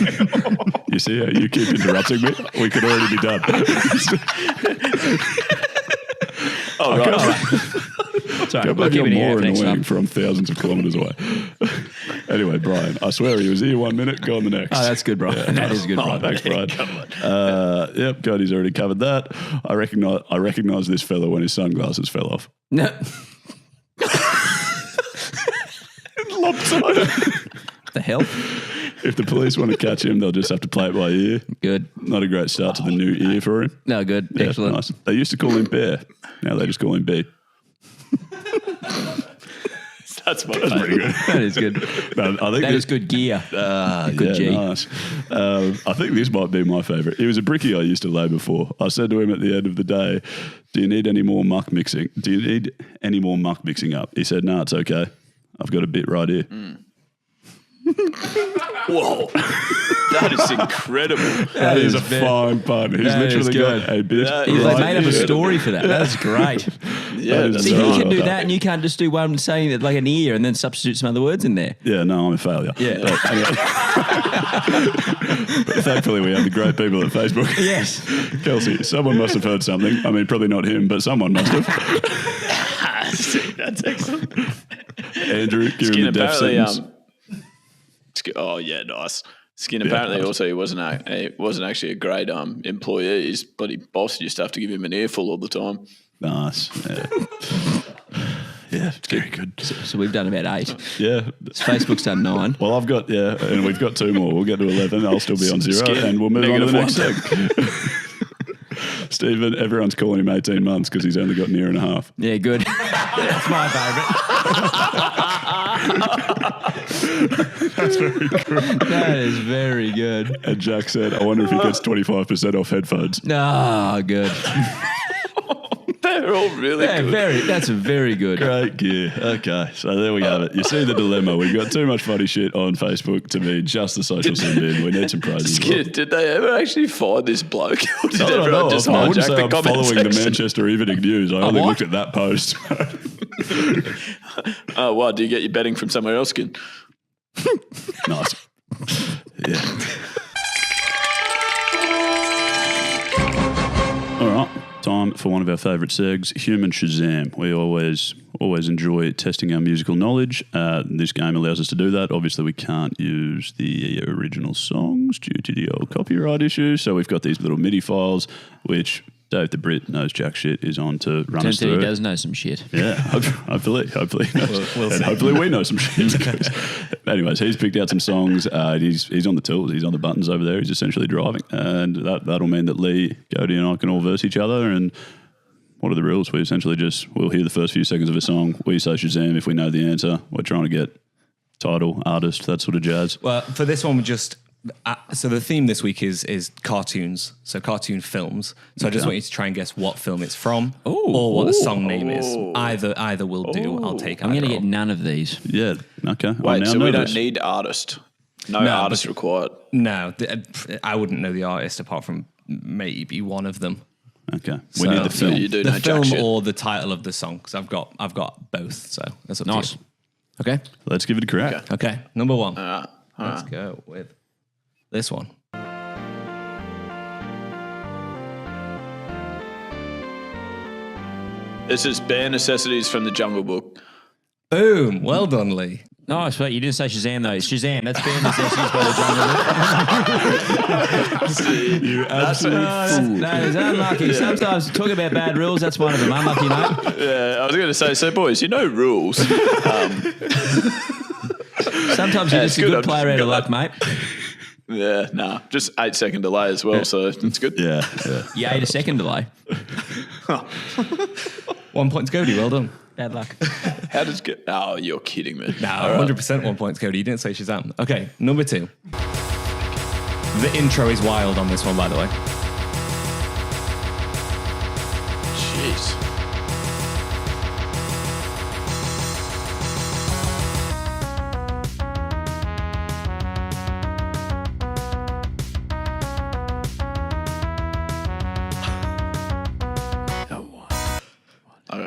[SPEAKER 3] You see how you keep interrupting me? We could already be done.
[SPEAKER 4] Oh, right.
[SPEAKER 2] Sorry,
[SPEAKER 3] Can't believe you're more annoying from thousands of kilometres away. Anyway, Brian, I swear he was here 1 minute, gone the next.
[SPEAKER 2] Oh, that's good, Brian. That is good, Brian.
[SPEAKER 3] Thanks, Brian. Yep, Cody's already covered that. I recognise this fella when his sunglasses fell off.
[SPEAKER 2] No.
[SPEAKER 3] Lopsided.
[SPEAKER 2] The hell?
[SPEAKER 3] If the police want to catch him, they'll just have to play it by ear.
[SPEAKER 2] Good.
[SPEAKER 3] Not a great start to the new ear for him.
[SPEAKER 2] No, good.
[SPEAKER 3] Yeah,
[SPEAKER 2] Excellent.
[SPEAKER 3] nice. They used to call him Bear. Now they just call him B.
[SPEAKER 4] That's
[SPEAKER 3] pretty good.
[SPEAKER 2] That is good.
[SPEAKER 3] No, I think
[SPEAKER 2] That is good gear. Good G.
[SPEAKER 3] Nice. I think this might be my favourite. He was a brickie I used to lay before. I said to him at the end of the day, "Do you need any more muck mixing? Do you need any more muck mixing up?" He said, "No, it's okay. I've got a bit right here."
[SPEAKER 4] Whoa. That is incredible.
[SPEAKER 3] That is a fine pun. He's literally got a bit
[SPEAKER 2] He's
[SPEAKER 3] right
[SPEAKER 2] made up a
[SPEAKER 3] here.
[SPEAKER 2] story for that. That's great.
[SPEAKER 4] Yeah, that's
[SPEAKER 2] See,
[SPEAKER 4] right.
[SPEAKER 2] he can do that, and you can't just do one saying that like an ear and then substitute some other words in there.
[SPEAKER 3] Yeah, no, I'm a failure.
[SPEAKER 2] Yeah.
[SPEAKER 3] But anyway. But thankfully, we have the great people at Facebook.
[SPEAKER 2] Yes.
[SPEAKER 3] Kelsey, someone must have heard something. I mean, probably not him, but someone must have.
[SPEAKER 4] That's excellent.
[SPEAKER 3] Andrew, give him the death sentence.
[SPEAKER 4] Oh yeah, nice. Skin apparently
[SPEAKER 3] nice.
[SPEAKER 4] also he wasn't actually a great employee. His bloody boss used to have to give him an earful all the time.
[SPEAKER 3] Nice. Yeah, it's very good.
[SPEAKER 2] So we've done about 8.
[SPEAKER 3] Yeah.
[SPEAKER 2] Facebook's done 9.
[SPEAKER 3] Well, I've got, and we've got 2 more. We'll get to 11. I'll still be on 0,
[SPEAKER 4] Skin.
[SPEAKER 3] and we'll move on to the next
[SPEAKER 4] Negative
[SPEAKER 3] thing. Stephen, everyone's calling him 18 months because he's only got an ear and a half.
[SPEAKER 2] Yeah, good. That's my favourite. That is very good.
[SPEAKER 3] And Jack said, I wonder if he gets 25% off headphones.
[SPEAKER 2] Ah, good.
[SPEAKER 4] They're all really good.
[SPEAKER 2] That's very good.
[SPEAKER 3] Great gear. Okay, so there we have it. You see the dilemma. We've got too much funny shit on Facebook to be just the social sin bin. We need some praise.
[SPEAKER 4] Did they ever actually find this bloke? Or did everyone just
[SPEAKER 3] I wouldn't
[SPEAKER 4] hijack
[SPEAKER 3] say
[SPEAKER 4] the
[SPEAKER 3] I'm
[SPEAKER 4] comment
[SPEAKER 3] following
[SPEAKER 4] section?
[SPEAKER 3] the Manchester Evening News. I only looked at that post.
[SPEAKER 4] Oh, what? Do you get your betting from somewhere else, Skin?
[SPEAKER 3] Nice. Yeah. All right. Time for one of our favourite segs, Human Shazam. We always enjoy testing our musical knowledge. This game allows us to do that. Obviously, we can't use the original songs due to the old copyright issue. So we've got these little MIDI files, which Dave the Brit knows jack shit is on to run us
[SPEAKER 2] Turns out he
[SPEAKER 3] through.
[SPEAKER 2] does know some shit.
[SPEAKER 3] Yeah, hopefully.
[SPEAKER 5] We'll
[SPEAKER 3] And
[SPEAKER 5] see.
[SPEAKER 3] hopefully we know some shit. Anyways, he's picked out some songs. He's on the tools. He's on the buttons over there. He's essentially driving. And that'll mean that Leigh, Cody and I can all verse each other. And what are the rules? We essentially we'll hear the first few seconds of a song. We say Shazam if we know the answer. We're trying to get title, artist, that sort of jazz.
[SPEAKER 5] Well, for this one, we just so the theme this week is cartoons, so cartoon films. So I just want you to try and guess what film it's from, or what the song name is. Either will do. I'll take.
[SPEAKER 2] I'm going to
[SPEAKER 5] either
[SPEAKER 2] get
[SPEAKER 5] or.
[SPEAKER 2] none of these.
[SPEAKER 3] Yeah, okay.
[SPEAKER 4] Wait, so we
[SPEAKER 3] nervous.
[SPEAKER 4] don't need artist. No
[SPEAKER 5] No,
[SPEAKER 4] artist
[SPEAKER 5] but-
[SPEAKER 4] required.
[SPEAKER 5] No, I wouldn't know the artist apart from maybe one of them.
[SPEAKER 3] Okay,
[SPEAKER 5] So-
[SPEAKER 3] we need the
[SPEAKER 4] So
[SPEAKER 3] film.
[SPEAKER 4] you do
[SPEAKER 5] The
[SPEAKER 4] know jack
[SPEAKER 5] film
[SPEAKER 4] shit.
[SPEAKER 5] or the title of the song, because I've got both. So that's up
[SPEAKER 2] Nice.
[SPEAKER 5] to you.
[SPEAKER 2] Okay.
[SPEAKER 3] Let's give it a crack.
[SPEAKER 5] Okay, number one.
[SPEAKER 4] All
[SPEAKER 5] Let's
[SPEAKER 4] right.
[SPEAKER 5] go with this one.
[SPEAKER 4] This is Bare Necessities from the Jungle Book.
[SPEAKER 5] Boom! Well done, Leigh.
[SPEAKER 2] Nice, but you didn't say Shazam though. It's Shazam. That's Bare Necessities by the Jungle Book.
[SPEAKER 3] You absolute fool.
[SPEAKER 2] No, it's unlucky. Sometimes talk about bad rules. That's one of them. Unlucky, mate.
[SPEAKER 4] Yeah, I was going to say, so boys, you know rules.
[SPEAKER 2] Sometimes you're just a
[SPEAKER 4] good.
[SPEAKER 2] good
[SPEAKER 4] I've
[SPEAKER 2] player out
[SPEAKER 4] got
[SPEAKER 2] of luck,
[SPEAKER 4] that.
[SPEAKER 2] mate.
[SPEAKER 4] Yeah, nah, just 8-second delay as well, so it's good.
[SPEAKER 3] Yeah.
[SPEAKER 2] You ate a second delay.
[SPEAKER 5] 1 point to Cody. Well done.
[SPEAKER 2] Bad luck.
[SPEAKER 4] How does get? Oh, you're kidding me.
[SPEAKER 5] No, 100% 1 point to Cody. You didn't say Shazam. Okay, number two. The intro is wild on this one, by the way.
[SPEAKER 4] Jeez.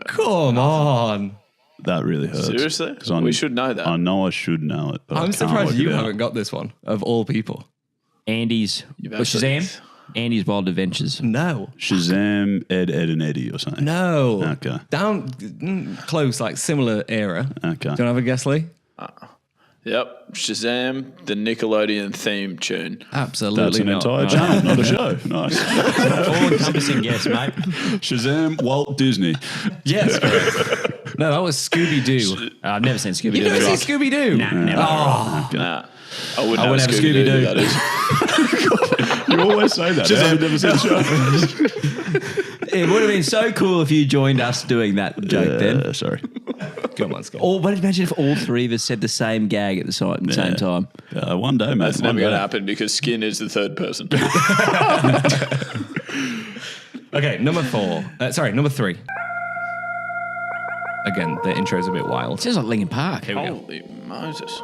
[SPEAKER 5] Come on.
[SPEAKER 3] That really hurts.
[SPEAKER 4] Seriously?
[SPEAKER 3] 'Cause
[SPEAKER 4] We should know that.
[SPEAKER 3] I know I should know it, but I
[SPEAKER 5] I'm
[SPEAKER 3] can't
[SPEAKER 5] surprised
[SPEAKER 3] work
[SPEAKER 5] you
[SPEAKER 3] it out.
[SPEAKER 5] haven't got this one, of all people.
[SPEAKER 2] Andy's.
[SPEAKER 4] actually-
[SPEAKER 2] Shazam? Andy's Wild Adventures.
[SPEAKER 5] No.
[SPEAKER 3] Shazam, Ed, and Eddie or something.
[SPEAKER 5] No.
[SPEAKER 3] Okay.
[SPEAKER 5] Down close, like similar era.
[SPEAKER 3] Okay.
[SPEAKER 5] Do you want to have a guess, Leigh?
[SPEAKER 4] Yep, Shazam, the Nickelodeon theme tune.
[SPEAKER 5] Absolutely
[SPEAKER 3] That's an
[SPEAKER 5] not.
[SPEAKER 3] entire channel, not a show. Nice.
[SPEAKER 2] All encompassing guess, mate.
[SPEAKER 3] Shazam, Walt Disney.
[SPEAKER 5] Yes, correct. No, that was Scooby-Doo.
[SPEAKER 2] I've never seen Scooby-Doo.
[SPEAKER 5] You never seen Scooby-Doo?
[SPEAKER 2] Nah, never.
[SPEAKER 5] Oh,
[SPEAKER 4] Nah, I wouldn't
[SPEAKER 2] would
[SPEAKER 4] have
[SPEAKER 2] have a
[SPEAKER 4] Scooby-Doo,
[SPEAKER 2] Scooby-Doo.
[SPEAKER 4] that is.
[SPEAKER 3] You always say that. I've never seen the show.
[SPEAKER 2] It would have been so cool if you joined us doing that joke then.
[SPEAKER 3] Sorry.
[SPEAKER 5] come on, Scott.
[SPEAKER 2] Or but imagine if all three of us said the same gag at the same time.
[SPEAKER 3] One day, mate.
[SPEAKER 4] That's
[SPEAKER 3] one
[SPEAKER 4] never going to
[SPEAKER 3] day.
[SPEAKER 4] happen because Skin is the third person.
[SPEAKER 5] Okay, number three. Again, the intro's a bit wild.
[SPEAKER 2] Sounds like Linkin Park.
[SPEAKER 5] Here we go.
[SPEAKER 4] Holy Moses.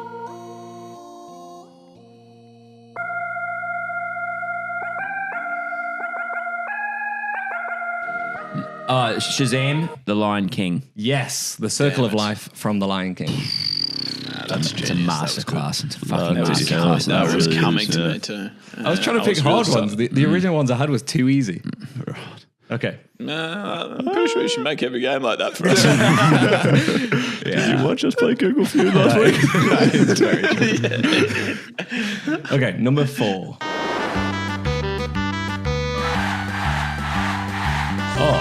[SPEAKER 2] Shazam, The Lion King.
[SPEAKER 5] Yes, The Circle of
[SPEAKER 4] Damn it.
[SPEAKER 5] Life from The Lion King.
[SPEAKER 4] That's
[SPEAKER 2] It's a
[SPEAKER 4] genius.
[SPEAKER 2] masterclass. It's a fucking
[SPEAKER 3] That is
[SPEAKER 2] masterclass.
[SPEAKER 4] That was
[SPEAKER 3] really
[SPEAKER 4] coming
[SPEAKER 3] is,
[SPEAKER 4] to
[SPEAKER 3] yeah.
[SPEAKER 4] me too.
[SPEAKER 5] I was trying to pick hard ones. The original ones I had was too easy. Okay.
[SPEAKER 4] I'm pretty sure you should make every game like that for us.
[SPEAKER 3] Did you watch us play Google Feud last week?
[SPEAKER 5] Okay, number 4.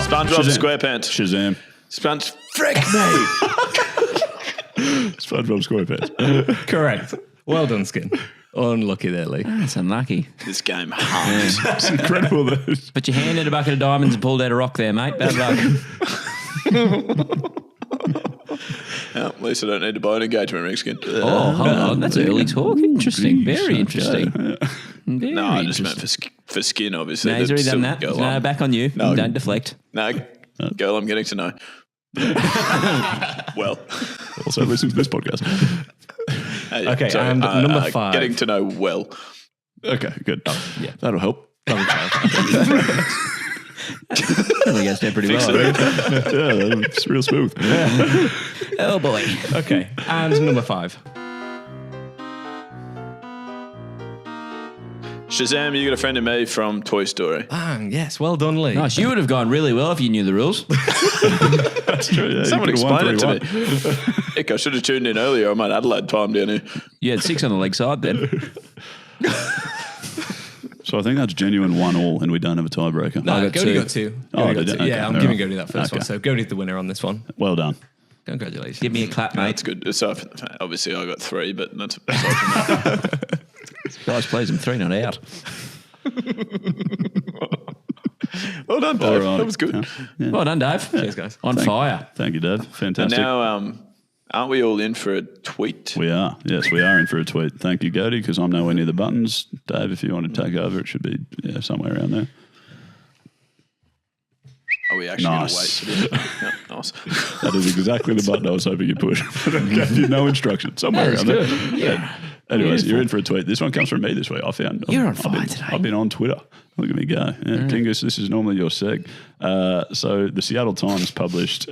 [SPEAKER 4] SpongeBob
[SPEAKER 3] Shazam.
[SPEAKER 4] SquarePants.
[SPEAKER 3] Shazam.
[SPEAKER 4] Sponge. Frick me.
[SPEAKER 3] SpongeBob SquarePants.
[SPEAKER 5] Correct. Well done, Skin. Unlucky there, Leigh.
[SPEAKER 2] That's unlucky.
[SPEAKER 4] This game hard.
[SPEAKER 3] It's incredible. That
[SPEAKER 2] Put your hand in a bucket of diamonds and pulled out a rock there, mate. Bad luck.
[SPEAKER 4] At least I don't need to buy an engagement ring skin.
[SPEAKER 2] Oh, hold on. That's early talk. Interesting. Very interesting. Very
[SPEAKER 4] No, I just
[SPEAKER 2] interesting.
[SPEAKER 4] meant for skin, obviously.
[SPEAKER 2] No, he's already done that.
[SPEAKER 4] Go
[SPEAKER 2] No,
[SPEAKER 4] on.
[SPEAKER 2] back on you.
[SPEAKER 4] No.
[SPEAKER 2] Don't deflect.
[SPEAKER 4] No, girl, I'm getting to know. Well,
[SPEAKER 3] Also listen to this podcast.
[SPEAKER 5] Okay, and number 5.
[SPEAKER 4] Getting to know well.
[SPEAKER 3] Okay, good.
[SPEAKER 5] yeah.
[SPEAKER 3] That'll help.
[SPEAKER 2] I think that's done pretty well.
[SPEAKER 3] Yeah, it's real smooth.
[SPEAKER 2] Oh, boy.
[SPEAKER 5] Okay, and number 5.
[SPEAKER 4] Shazam, you got a friend of me from Toy Story.
[SPEAKER 5] Bang, yes, well done, Leigh.
[SPEAKER 2] Nice. You would have gone really well if you knew the rules.
[SPEAKER 3] That's true. Yeah,
[SPEAKER 4] Someone
[SPEAKER 3] you could've won
[SPEAKER 4] explain it to
[SPEAKER 3] 3-1.
[SPEAKER 4] me. Heck, I should have tuned in earlier. I'm at Adelaide time down here.
[SPEAKER 2] You had 6 on the leg side then.
[SPEAKER 3] So I think that's genuine 1-1, and we don't have a tiebreaker.
[SPEAKER 5] No,
[SPEAKER 2] I got
[SPEAKER 5] Goaty
[SPEAKER 2] 2.
[SPEAKER 5] got 2.
[SPEAKER 3] Oh,
[SPEAKER 5] Goaty
[SPEAKER 3] did
[SPEAKER 5] got
[SPEAKER 3] it?
[SPEAKER 5] 2.
[SPEAKER 3] Okay,
[SPEAKER 5] Yeah, I'm
[SPEAKER 3] all
[SPEAKER 5] giving
[SPEAKER 3] right.
[SPEAKER 5] Goaty that first one.
[SPEAKER 3] Okay.
[SPEAKER 5] So Goaty's the winner on this one.
[SPEAKER 3] Well done.
[SPEAKER 5] Congratulations.
[SPEAKER 2] Give me a clap, mate.
[SPEAKER 4] That's good. So obviously I got 3, but that's
[SPEAKER 2] Guys, please, I'm 3 not out.
[SPEAKER 4] well done, Dave.
[SPEAKER 3] All right.
[SPEAKER 4] That was good.
[SPEAKER 3] Yeah.
[SPEAKER 2] Well done, Dave.
[SPEAKER 5] Cheers, guys.
[SPEAKER 2] On fire.
[SPEAKER 3] Thank you, Dave.
[SPEAKER 4] And
[SPEAKER 3] Fantastic.
[SPEAKER 4] now, aren't we all in for a tweet?
[SPEAKER 3] We are. Yes, we are in for a tweet. Thank you, Goaty, because I'm nowhere near the buttons. Dave, if you want to take over, it should be somewhere around there.
[SPEAKER 4] Are we actually going to
[SPEAKER 3] Nice.
[SPEAKER 4] wait for this? Yeah, nice.
[SPEAKER 3] That is exactly the button I was hoping you'd push. But I gave you no instruction. Somewhere around there. Yeah. Anyways, you're in for a tweet. This one comes from me this week.
[SPEAKER 2] You're on fire today.
[SPEAKER 3] I've been on Twitter. Look at me go. Yeah, Tingus, this is normally your seg. So the Seattle Times published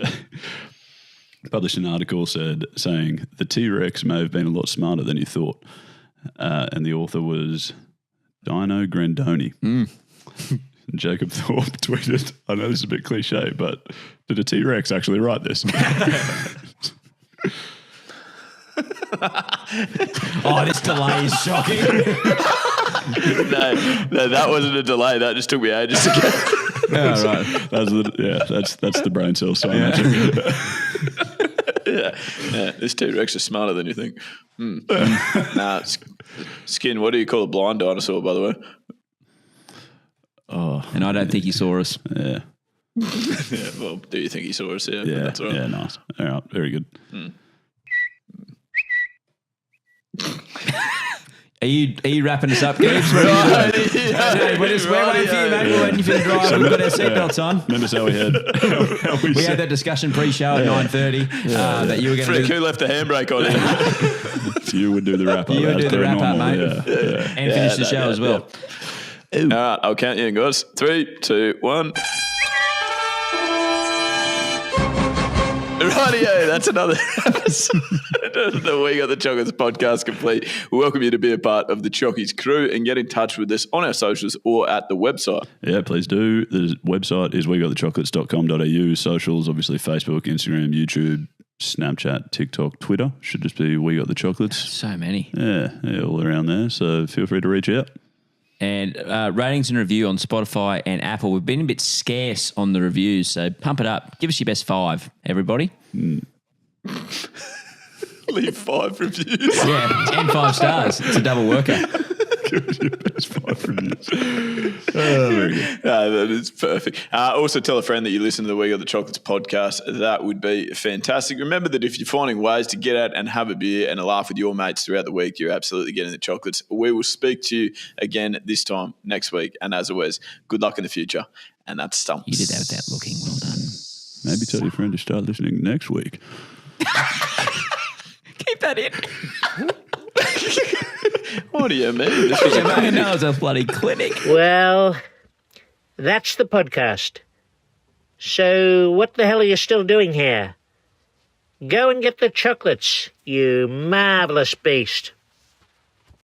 [SPEAKER 3] an article saying the T-Rex may have been a lot smarter than you thought. And the author was Dino Grandoni. Jacob Thorpe tweeted, I know this is a bit cliche, but did a T-Rex actually write this?
[SPEAKER 2] Oh, this delay is shocking.
[SPEAKER 4] No, that wasn't a delay. That just took me ages to get.
[SPEAKER 3] Yeah, right. That's the brain cell sign.
[SPEAKER 4] Yeah, this T-Rex is smarter than you think. Nah, Skin, what do you call a blind dinosaur, by the way?
[SPEAKER 2] And I don't think he saw us.
[SPEAKER 3] Yeah.
[SPEAKER 4] Yeah, well, do you think he saw us? Yeah,
[SPEAKER 3] Yeah,
[SPEAKER 4] that's all right.
[SPEAKER 3] yeah, nice. All right, very good.
[SPEAKER 2] Are you wrapping us up, Gibbs? We're waiting for you, mate. We're waiting for you to drive. We've got our seatbelts on.
[SPEAKER 3] Remember how we had
[SPEAKER 2] We had that discussion pre-show at 9:30 that you were going
[SPEAKER 4] Frick,
[SPEAKER 2] to
[SPEAKER 4] who left the handbrake on here?
[SPEAKER 3] you would do the wrap up.
[SPEAKER 2] You would
[SPEAKER 3] as
[SPEAKER 2] do the
[SPEAKER 3] per
[SPEAKER 2] wrap up,
[SPEAKER 3] normal,
[SPEAKER 2] mate.
[SPEAKER 3] Yeah.
[SPEAKER 2] and finish the show as well.
[SPEAKER 4] All right, I'll count you in, guys. 3, 2, 1. Rightio, that's another episode of the We Got the Chocolates podcast complete. We welcome you to be a part of the Chockies crew and get in touch with us on our socials or at the website.
[SPEAKER 3] Yeah, please do. The website is wegotthechocolates.com.au. Socials, obviously Facebook, Instagram, YouTube, Snapchat, TikTok, Twitter. Should just be We Got the Chocolates.
[SPEAKER 2] So many.
[SPEAKER 3] Yeah, all around there. So feel free to reach out.
[SPEAKER 2] And ratings and review on Spotify and Apple. We've been a bit scarce on the reviews, so pump it up. Give us your best 5, everybody.
[SPEAKER 4] Leave 5 reviews.
[SPEAKER 2] Yeah, and 5 stars. It's a double worker.
[SPEAKER 3] Best 5 reviews. Very good.
[SPEAKER 4] That is perfect. Also, tell a friend that you listen to the We Got the Chocolates podcast. That would be fantastic. Remember that if you're finding ways to get out and have a beer and a laugh with your mates throughout the week, you're absolutely getting the chocolates. We will speak to you again this time next week. And as always, good luck in the future. And that's Stumps.
[SPEAKER 2] You did have that looking. Well done.
[SPEAKER 3] Maybe tell your friend to start listening next week.
[SPEAKER 2] Keep that in.
[SPEAKER 4] What do you mean? This was
[SPEAKER 2] Your man knows a bloody clinic.
[SPEAKER 1] Well, that's the podcast. So what the hell are you still doing here? Go and get the chocolates, you marvellous beast.